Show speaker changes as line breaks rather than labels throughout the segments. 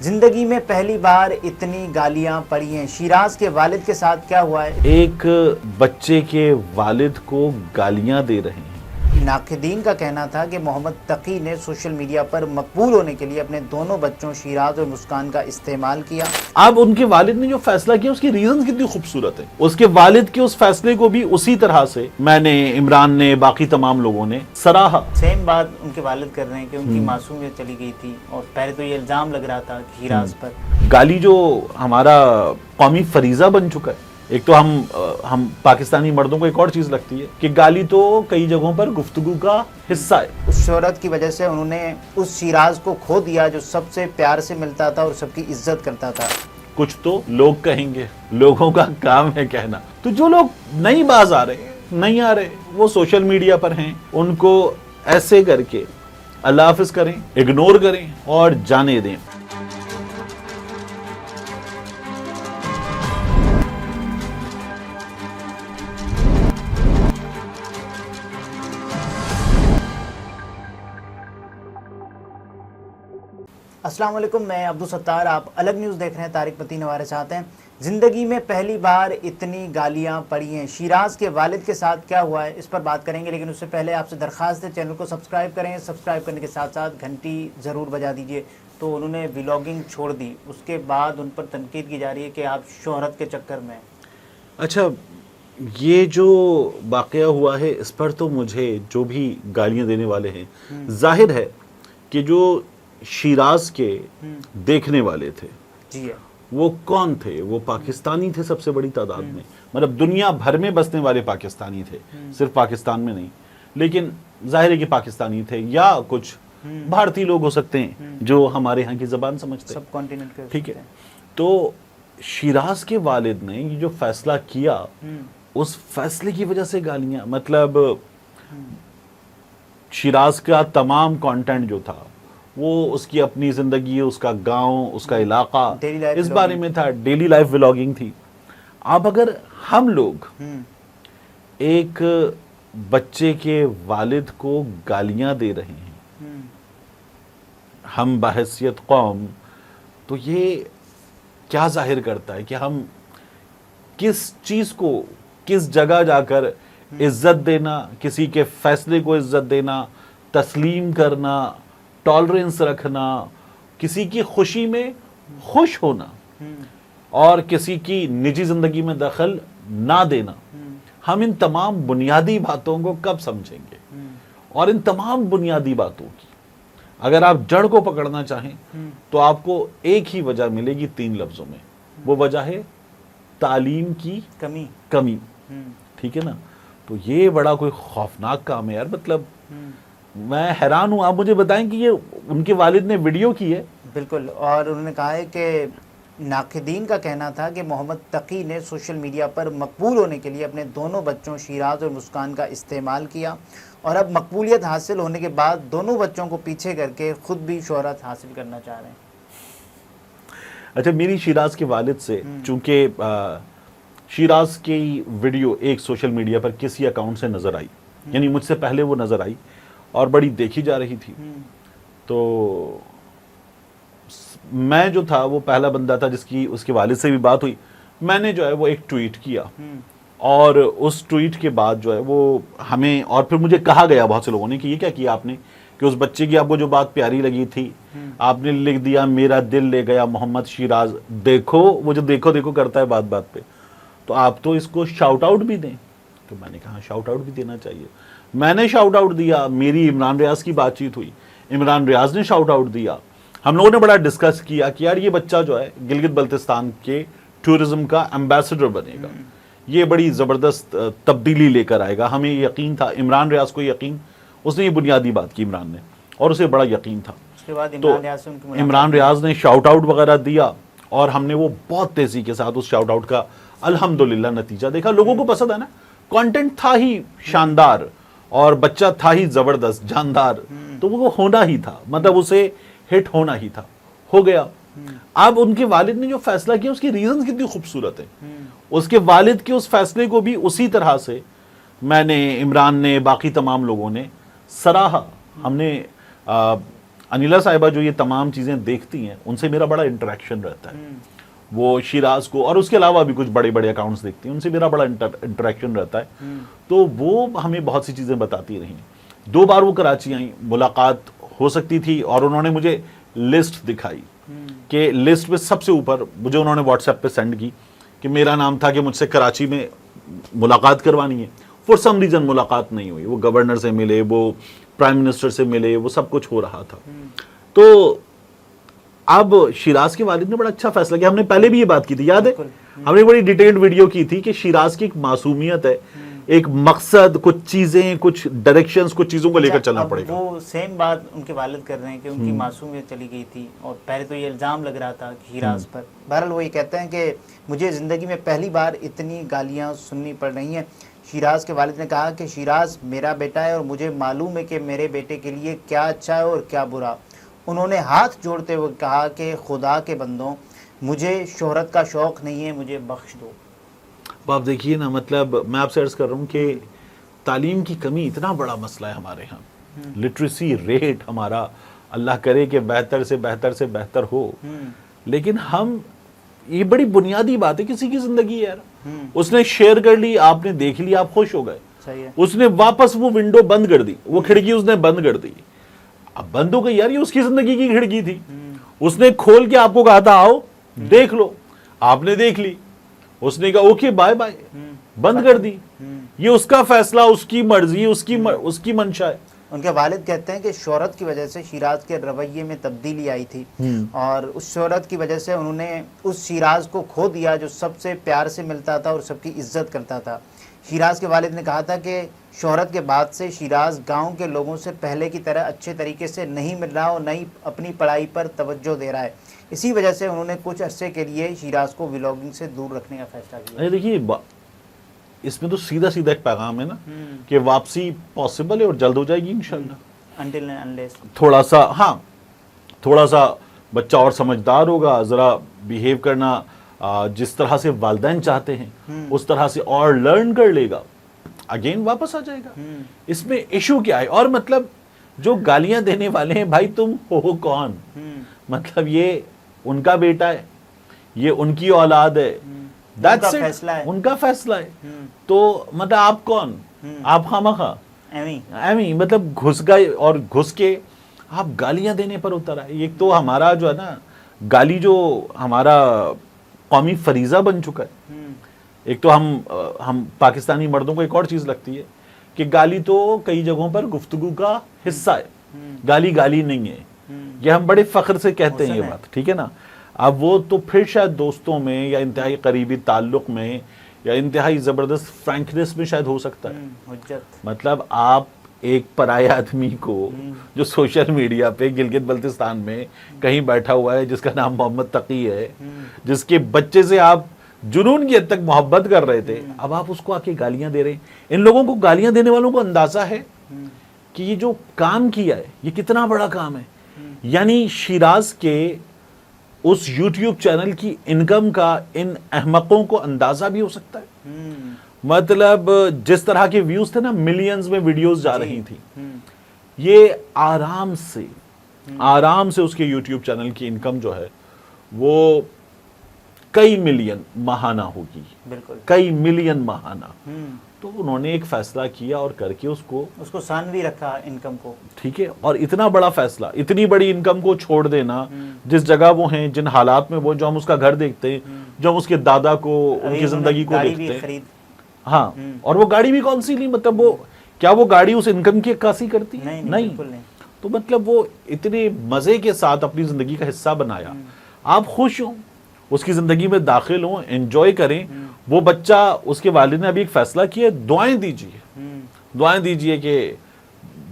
زندگی میں پہلی بار اتنی گالیاں پڑی ہیں، شیراز کے والد کے ساتھ کیا ہوا ہے؟
ایک بچے کے والد کو گالیاں دے رہے ہیں۔
ناقدین کا کہنا تھا کہ محمد تقی نے سوشل میڈیا پر مقبول ہونے کے لیے اپنے دونوں بچوں شیراز اور مسکان کا استعمال کیا۔
اب ان کے والد نے جو فیصلہ کیا اس کی ریزنز کتنی خوبصورت ہے۔ اس کے والد کے اس فیصلے کو بھی اسی طرح سے میں نے، عمران نے، باقی تمام لوگوں نے سراہا۔
سیم بات ان کے والد کر رہے ہیں کہ ان کی معصومیت چلی گئی تھی، اور پہلے تو یہ الزام لگ رہا تھا شیراز پر۔
گالی جو ہمارا قومی فریضہ بن چکا ہے، ایک تو ہم پاکستانی مردوں کو ایک اور چیز لگتی ہے کہ گالی تو کئی جگہوں پر گفتگو کا حصہ ہے۔
اس شہرت کی وجہ سے انہوں نے اس شیراز کو کھو دیا جو سب سے پیار سے ملتا تھا اور سب کی عزت کرتا تھا۔
کچھ تو لوگ کہیں گے، لوگوں کا کام ہے کہنا۔ تو جو لوگ نہیں باز آ رہے، نہیں آ رہے، وہ سوشل میڈیا پر ہیں، ان کو ایسے کر کے اللہ حافظ کریں، اگنور کریں اور جانے دیں۔
السلام علیکم، میں عبدالستار، آپ الگ نیوز دیکھ رہے ہیں۔ طارق متین ہمارے ساتھ ہیں۔ زندگی میں پہلی بار اتنی گالیاں پڑی ہیں، شیراز کے والد کے ساتھ کیا ہوا ہے، اس پر بات کریں گے، لیکن اس سے پہلے آپ سے درخواست ہے چینل کو سبسکرائب کریں، سبسکرائب کرنے کے ساتھ ساتھ گھنٹی ضرور بجا دیجئے۔ تو انہوں نے ولاگنگ چھوڑ دی، اس کے بعد ان پر تنقید کی جا رہی ہے کہ آپ شہرت کے چکر میں۔
اچھا، یہ جو واقعہ ہوا ہے اس پر تو مجھے جو بھی گالیاں دینے والے ہیں، ظاہر ہے کہ جو شیراز کے دیکھنے والے تھے
جی ہے،
وہ کون تھے؟ وہ پاکستانی تھے سب سے بڑی تعداد میں، مطلب دنیا بھر میں بسنے والے پاکستانی تھے، صرف پاکستان میں نہیں، لیکن ظاہر ہے کہ پاکستانی تھے، یا کچھ بھارتی لوگ ہو سکتے ہیں جو ہمارے ہاں کی زبان سمجھتے ہیں،
سب کانٹیننٹ کے،
ٹھیک ہے۔ تو شیراز کے والد نے یہ جو فیصلہ کیا، اس فیصلے کی وجہ سے گالیاں، مطلب شیراز کا تمام کانٹینٹ جو تھا وہ اس کی اپنی زندگی، اس کا گاؤں، اس کا علاقہ، اس بارے میں تھا، ڈیلی لائف ولاگنگ تھی۔ اب اگر ہم لوگ ایک بچے کے والد کو گالیاں دے رہے ہیں، ہم بحیثیت قوم، تو یہ کیا ظاہر کرتا ہے کہ ہم کس چیز کو، کس جگہ جا کر عزت دینا، کسی کے فیصلے کو عزت دینا، تسلیم کرنا، ٹالرنس رکھنا، کسی کی خوشی میں خوش ہونا اور کسی کی نجی زندگی میں دخل نہ دینا، ہم ان تمام بنیادی باتوں کو کب سمجھیں گے؟ اور ان تمام بنیادی باتوں کی اگر آپ جڑ کو پکڑنا چاہیں تو آپ کو ایک ہی وجہ ملے گی 3 لفظوں میں، وہ وجہ ہے تعلیم کی کمی، ٹھیک ہے نا؟ تو یہ بڑا کوئی خوفناک کام ہے یار، مطلب میں حیران ہوں۔ آپ مجھے بتائیں کہ یہ ان کے والد نے ویڈیو کی ہے؟
بالکل، اور انہوں نے کہا ہے کہ ناقدین کا کہنا تھا کہ محمد تقی نے سوشل میڈیا پر مقبول ہونے کے لیے اپنے دونوں بچوں شیراز اور مسکان کا استعمال کیا، اور اب مقبولیت حاصل ہونے کے بعد دونوں بچوں کو پیچھے کر کے خود بھی شہرت حاصل کرنا چاہ رہے ہیں۔
اچھا، میری شیراز کے والد سے، چونکہ شیراز کی ویڈیو ایک سوشل میڈیا پر کسی اکاؤنٹ سے نظر آئی، یعنی مجھ سے پہلے وہ نظر آئی اور بڑی دیکھی جا رہی تھی، تو میں جو تھا وہ پہلا بندہ تھا جس کی اس کے والد سے بھی بات ہوئی۔ میں نے جو ہے وہ ایک ٹویٹ کیا، اور اس ٹویٹ کے بعد جو ہے وہ ہمیں، اور پھر مجھے کہا گیا بہت سے لوگوں نے کہ یہ کیا کیا آپ نے، کہ اس بچے کی آپ کو جو بات پیاری لگی تھی آپ نے لکھ دیا میرا دل لے گیا محمد شیراز، دیکھو وہ جو دیکھو دیکھو کرتا ہے بات بات پہ، تو آپ تو اس کو شاؤٹ آؤٹ بھی دیں۔ تو میں نے کہا شاؤٹ آؤٹ بھی دینا چاہیے، میں نے شاؤٹ آؤٹ دیا، میری عمران ریاض کی بات چیت ہوئی، عمران ریاض نے شاؤٹ آؤٹ دیا، ہم لوگوں نے بڑا ڈسکس کیا کہ یار یہ بچہ جو ہے گلگت بلتستان کے ٹورزم کا ایمبیسڈر بنے گا، یہ بڑی زبردست تبدیلی لے کر آئے گا، ہمیں یقین تھا، عمران ریاض کو یقین، اس نے یہ بنیادی بات کی عمران نے، اور اسے بڑا یقین تھا۔
اس کے بعد
تو عمران ریاض نے شاؤٹ آؤٹ وغیرہ دیا، اور ہم نے وہ بہت تیزی کے ساتھ اس شاؤٹ آؤٹ کا الحمدللہ نتیجہ دیکھا۔ لوگوں کو پسند ہے نا، کانٹینٹ تھا ہی شاندار اور بچہ تھا ہی زبردست جاندار، تو وہ ہونا ہی تھا، مطلب اسے ہٹ ہونا ہی تھا، ہو گیا۔ اب ان کے والد نے جو فیصلہ کیا اس کی ریزنز کتنی خوبصورت ہیں۔ اس کے والد کے اس فیصلے کو بھی اسی طرح سے میں نے، عمران نے، باقی تمام لوگوں نے سراہا۔ ہم نے انیلا صاحبہ جو یہ تمام چیزیں دیکھتی ہیں ان سے میرا بڑا انٹریکشن رہتا ہے. وہ شیراز کو اور اس کے علاوہ بھی کچھ بڑے بڑے اکاؤنٹس دیکھتی ہیں, ان سے میرا بڑا انٹریکشن رہتا ہے. تو وہ ہمیں بہت سی چیزیں بتاتی رہی. 2 بار وہ کراچی آئیں, ملاقات ہو سکتی تھی, اور انہوں نے مجھے لسٹ دکھائی کہ لسٹ پہ سب سے اوپر مجھے انہوں نے واٹس ایپ پہ سینڈ کی کہ میرا نام تھا کہ مجھ سے کراچی میں ملاقات کروانی ہے. فور سم ریزن ملاقات نہیں ہوئی. وہ گورنر سے ملے, وہ پرائم منسٹر سے ملے, وہ سب کچھ ہو رہا تھا. تو اب شیراز کے والد نے بڑا اچھا فیصلہ کیا. ہم نے پہلے بھی یہ بات کی تھی, یاد ہے, ہم نے بڑی ڈیٹیلڈ ویڈیو کی تھی کہ شیراز کی ایک معصومیت ہے, ایک مقصد, کچھ چیزیں, کچھ ڈائریکشنز, کچھ چیزوں کو لے کر چلنا پڑے گا.
وہ سیم بات ان کے والد کر رہے ہیں کہ ان کی معصومیت چلی گئی تھی, اور پہلے تو یہ الزام لگ رہا تھا شیراز پر. بہرحال وہ یہ کہتے ہیں کہ مجھے زندگی میں پہلی بار اتنی گالیاں سننی پڑ رہی ہیں. شیراز کے والد نے کہا کہ شیراز میرا بیٹا ہے اور مجھے معلوم ہے کہ میرے بیٹے کے لیے کیا اچھا ہے اور کیا برا. انہوں نے ہاتھ جوڑتے ہوئے کہا کہ خدا کے بندوں, مجھے شہرت کا شوق نہیں ہے, مجھے بخش دو.
اب آپ دیکھیے نا, مطلب میں آپ سے عرض کر رہا ہوں کہ تعلیم کی کمی اتنا بڑا مسئلہ ہے ہمارے ہاں. لٹریسی ریٹ ہمارا, اللہ کرے کہ بہتر سے بہتر سے بہتر ہو, لیکن ہم, یہ بڑی بنیادی بات ہے, کسی کی زندگی ہے یار, اس نے شیئر کر لی, آپ نے دیکھ لی, آپ خوش ہو گئے, اس نے واپس وہ ونڈو بند کر دی, وہ کھڑکی اس نے بند کر دی. اب بند ہو گئی یار, یہ اس کی زندگی کی کھڑکی تھی, اس نے کھول کے آپ کو کہا تھا آؤ دیکھ لو, آپ نے دیکھ لی, اس نے کہا اوکے بائے بائے, بند کر دی. یہ اس کا فیصلہ, اس کی مرضی, اس کی منشا ہے.
ان کے والد کہتے ہیں کہ شہرت کی وجہ سے شیراز کے رویے میں تبدیلی آئی تھی, اور اس شہرت کی وجہ سے انہوں نے اس شیراز کو کھو دیا جو سب سے پیار سے ملتا تھا اور سب کی عزت کرتا تھا. شیراز کے والد نے کہا تھا کہ شہرت کے بعد سے شیراز گاؤں کے لوگوں سے پہلے کی طرح اچھے طریقے سے نہیں مل رہا اور نہ ہی اپنی پڑھائی پر توجہ دے رہا ہے. اسی وجہ سے انہوں نے کچھ عرصے کے لیے شیراز کو ولاگنگ سے دور رکھنے کا فیصلہ کیا.
دیکھیے اس میں تو سیدھا ایک پیغام ہے نا کہ واپسی پاسبل ہے اور جلد ہو جائے گی انشاءاللہ.
Until and unless.
تھوڑا سا بچہ اور سمجھدار ہوگا, ذرا بیہیو کرنا جس طرح سے والدین چاہتے ہیں اس طرح سے اور لرن کر لے گا, اگین واپس آ جائے گا. اس میں ایشو کیا ہے؟ اور مطلب جو گالیاں دینے والے ہیں, بھائی تم ہو کون؟ مطلب یہ ان کا بیٹا ہے, یہ ان کی اولاد ہے, ان کا فیصلہ ہے. تو مطلب آپ کون؟ آپ خواہ ایویں مطلب گھس گئے اور گھس کے آپ گالیاں دینے پر اتر آئے. ایک تو ہمارا جو ہے نا گالی, جو ہمارا قومی فریضہ بن چکا ہے. ایک تو ہم پاکستانی مردوں کو ایک اور چیز لگتی ہے کہ گالی تو کئی جگہوں پر گفتگو کا حصہ ہے, گالی نہیں ہے. یہ ہم بڑے فخر سے کہتے ہیں یہ بات, ٹھیک ہے نا. اب وہ تو پھر شاید دوستوں میں یا انتہائی قریبی تعلق میں یا انتہائی زبردست فرینکنس میں شاید ہو سکتا ہے. مطلب آپ ایک پرائے آدمی کو جو سوشل میڈیا پہ گلگت بلتستان میں کہیں بیٹھا ہوا ہے, جس کا نام محمد تقی ہے, جس کے بچے سے آپ جنون کی حد تک محبت کر رہے تھے, اب آپ اس کو آ کے گالیاں دے رہے ہیں. ان لوگوں کو, گالیاں دینے والوں کو اندازہ ہے کہ یہ جو کام کیا ہے یہ کتنا بڑا کام ہے. یعنی شیراز کے اس یوٹیوب چینل کی انکم کا ان احمقوں کو اندازہ بھی ہو سکتا ہے. مطلب جس طرح کے ویوز تھے نا, ملینز میں ویڈیوز جا رہی تھی, یہ آرام سے اس کے یوٹیوب چینل کی انکم جو ہے وہ کئی ملین ماہانہ ہوگی, کئی ملین ماہانہ. تو انہوں نے ایک فیصلہ کیا اور کر کے اس کو
ثانوی رکھا انکم کو,
ٹھیک ہے. اور اتنا بڑا فیصلہ, اتنی بڑی انکم کو چھوڑ دینا, جس جگہ وہ ہیں, جن حالات میں وہ, جو ہم اس کا گھر دیکھتے ہیں, جو ہم اس کے دادا کو, ان کی زندگی کو دیکھتے ہیں. ہاں, اور وہ گاڑی بھی کون سی لی, مطلب وہ کیا وہ گاڑی اس انکم کی عکاسی کرتی؟ نہیں. تو مطلب وہ اتنے مزے کے ساتھ اپنی زندگی کا حصہ بنایا. آپ خوش ہوں, اس کی زندگی میں داخل ہوں, انجوائے کریں. وہ بچہ, اس کے والد نے ابھی ایک فیصلہ کیا, دعائیں دیجئے کہ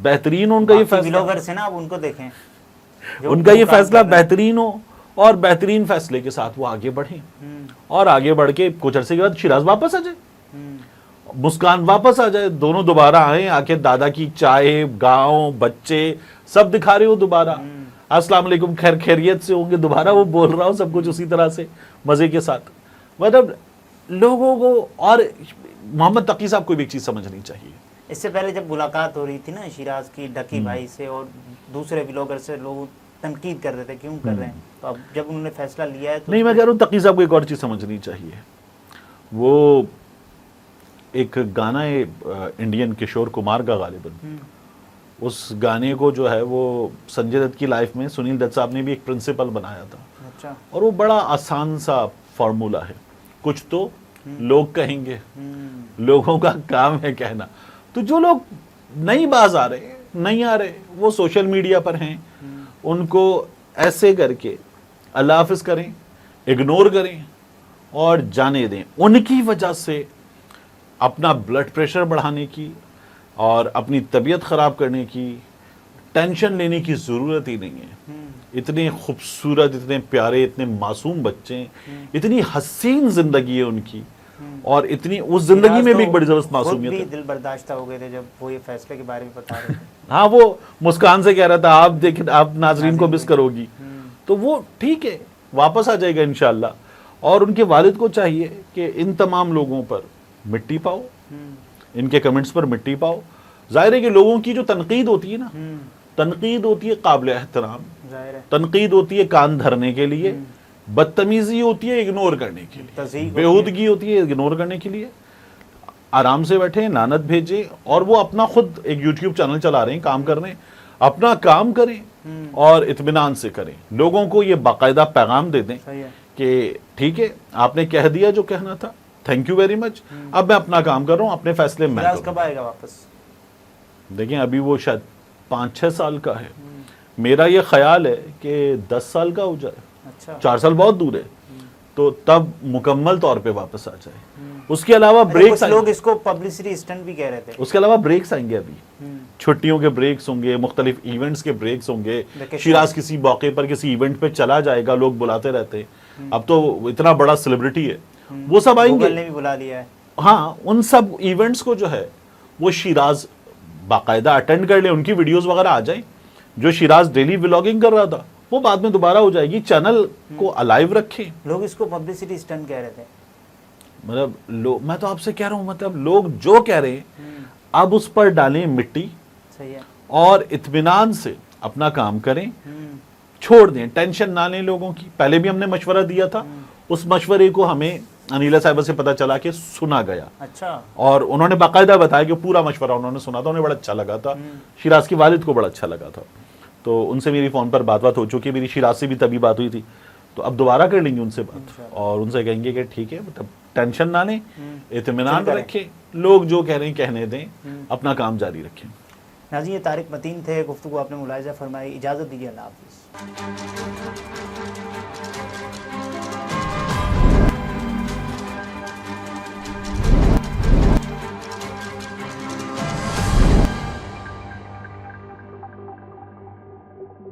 بہترین ان کا یہ فیصلہ,
ان کو دیکھیں,
ان کا یہ فیصلہ بہترین ہو, اور بہترین فیصلے کے ساتھ وہ آگے بڑھیں, اور آگے بڑھ کے کچھ عرصے کے بعد شیراز واپس آ جائے, مسکان واپس آ جائے, دونوں دوبارہ آئیں, آ کے دادا کی چائے, گاؤں, بچے سب دکھا رہے ہو دوبارہ, السلام علیکم, خیریت سے ہوں گے, دوبارہ وہ بول رہا ہوں سب کچھ اسی طرح سے مزے کے ساتھ. مطلب لوگوں کو, اور محمد تقی صاحب کو بھی ایک چیز سمجھنی چاہیے
اس سے پہلے جب ملاقات ہو رہی تھی نا شیراز کی ڈکی بھائی سے اور دوسرے بلاگر سے، لوگ تنقید کر رہے تھے کیوں کر رہے ہیں، تو اب جب انہوں نے فیصلہ لیا ہے تو
نہیں، میں کہہ رہا ہوں تقی صاحب کو ایک اور چیز سمجھنی چاہیے. وہ ایک گانا ہے انڈین کشور کمار کا غالباً، اس گانے کو جو ہے وہ سنجے دت کی لائف میں سنیل دت صاحب نے بھی ایک پرنسپل بنایا تھا.
اچھا.
اور وہ بڑا آسان سا فارمولا ہے، کچھ تو لوگ کہیں گے، لوگوں کا کام ہے کہنا. تو جو لوگ نہیں باز آ رہے، نہیں آ رہے، وہ سوشل میڈیا پر ہیں، ان کو ایسے کر کے اللہ حافظ کریں، اگنور کریں اور جانے دیں. ان کی وجہ سے اپنا بلڈ پریشر بڑھانے کی اور اپنی طبیعت خراب کرنے کی، ٹینشن لینے کی ضرورت ہی نہیں ہے. اتنے خوبصورت، اتنے پیارے، اتنے معصوم بچے، اتنی حسین زندگی ہے ان کی، اور اتنی اس زندگی میں بھی ایک بڑی زبردست معصومیت ہے.
خود بھی دل برداشتہ ہو گئے تھے جب وہ یہ فیصلے کے بارے میں بتا رہے تھے.
ہاں، وہ مسکان سے کہہ رہا تھا آپ دیکھیں، آپ ناظرین کو مس کرو گی، تو وہ ٹھیک ہے، واپس آ جائے گا انشاءاللہ. اور ان کے والد کو چاہیے کہ ان تمام لوگوں پر مٹی پاؤ، ان کے کمنٹس پر مٹی پاؤ. ظاہر ہے کہ لوگوں کی جو تنقید ہوتی ہے نا، تنقید ہوتی ہے قابل احترام، تنقید ہوتی ہے کان دھرنے کے لیے، بدتمیزی ہوتی ہے اگنور کرنے کے لیے، بےہودگی ہوتی ہے اگنور کرنے کے لیے. آرام سے بیٹھیں، لعنت بھیجیں، اور وہ اپنا خود ایک یوٹیوب چینل چلا رہے ہیں، کام کر رہے ہیں، اپنا کام کریں اور اطمینان سے کریں. لوگوں کو یہ باقاعدہ پیغام دے دیں کہ ٹھیک ہے، آپ نے کہہ دیا جو کہنا تھا، تھینک یو ویری مچ، اب میں اپنا کام کر رہا ہوں، اپنے فیصلے میں.
کب آئے گا واپس؟
دیکھیں ابھی وہ شاید 5-6 سال کا ہے، میرا یہ خیال ہے کہ 10 سال کا ہو جائے.
اچھا.
4 سال بہت دور ہے، تو تب مکمل طور پہ واپس آ جائے. اس کے علاوہ بریکس،
لوگ اس کو پبلسٹی اسٹنٹ بھی کہہ رہے تھے.
اس کے علاوہ بریکس آئیں گے، ابھی چھٹیوں کے بریکس ہوں گے، مختلف ایونٹس کے بریکس ہوں گے. شیراز کسی موقع پر کسی ایونٹ پہ چلا جائے گا، لوگ بلاتے رہتے ہیں، اب تو اتنا بڑا سیلیبریٹی ہے، وہ سب آئیں گے.
گوگل نے بھی بلا لیا ہے.
ہاں، ان سب ایونٹس کو جو ہے وہ شیراز باقاعدہ اٹینڈ کر لیں، ان کی ویڈیوز وغیرہ آ جائیں. جو شیراز ڈیلی ولاگنگ کر رہا تھا وہ بعد میں دوبارہ ہو جائے گی. چینل کو الائیو رکھیں.
لوگ اس کو پبلسٹی اسٹنٹ کہہ رہے تھے.
مطلب میں تو آپ سے کہہ رہا ہوں، مطلب لوگ جو کہہ رہے ہیں اب اس پر ڈالیں مٹی،
صحیح ہے، اور
اطمینان سے اپنا کام کریں، چھوڑ دیں، ٹینشن نہ لیں لوگوں کی. پہلے بھی ہم نے مشورہ دیا تھا، اس مشورے کو ہمیں انیلا صاحبہ سے پتہ چلا کہ سنا گیا.
اچھا. اور
انہوں نے باقاعدہ بتایا کہ پورا مشورہ انہوں نے سنا تھا، انہیں بڑا اچھا لگا تھا، شیراز کے والد کو بڑا اچھا لگا تھا. تو ان سے میری فون پر بات ہو چکی ہے، میری شیراز سے بھی تبھی بات ہوئی تھی، تو اب دوبارہ کر لیں گے ان سے بات، اور ان سے کہیں گے کہ ٹھیک ہے، مطلب ٹینشن نہ لیں، اطمینان رکھیں، لوگ جو کہہ رہے ہیں کہنے دیں، اپنا کام جاری رکھیں.
ناظرین، یہ طارق متین تھے، گفتگو آپ نے ملاحظہ فرمائی. اجازت دیجیے، اللہ حافظ.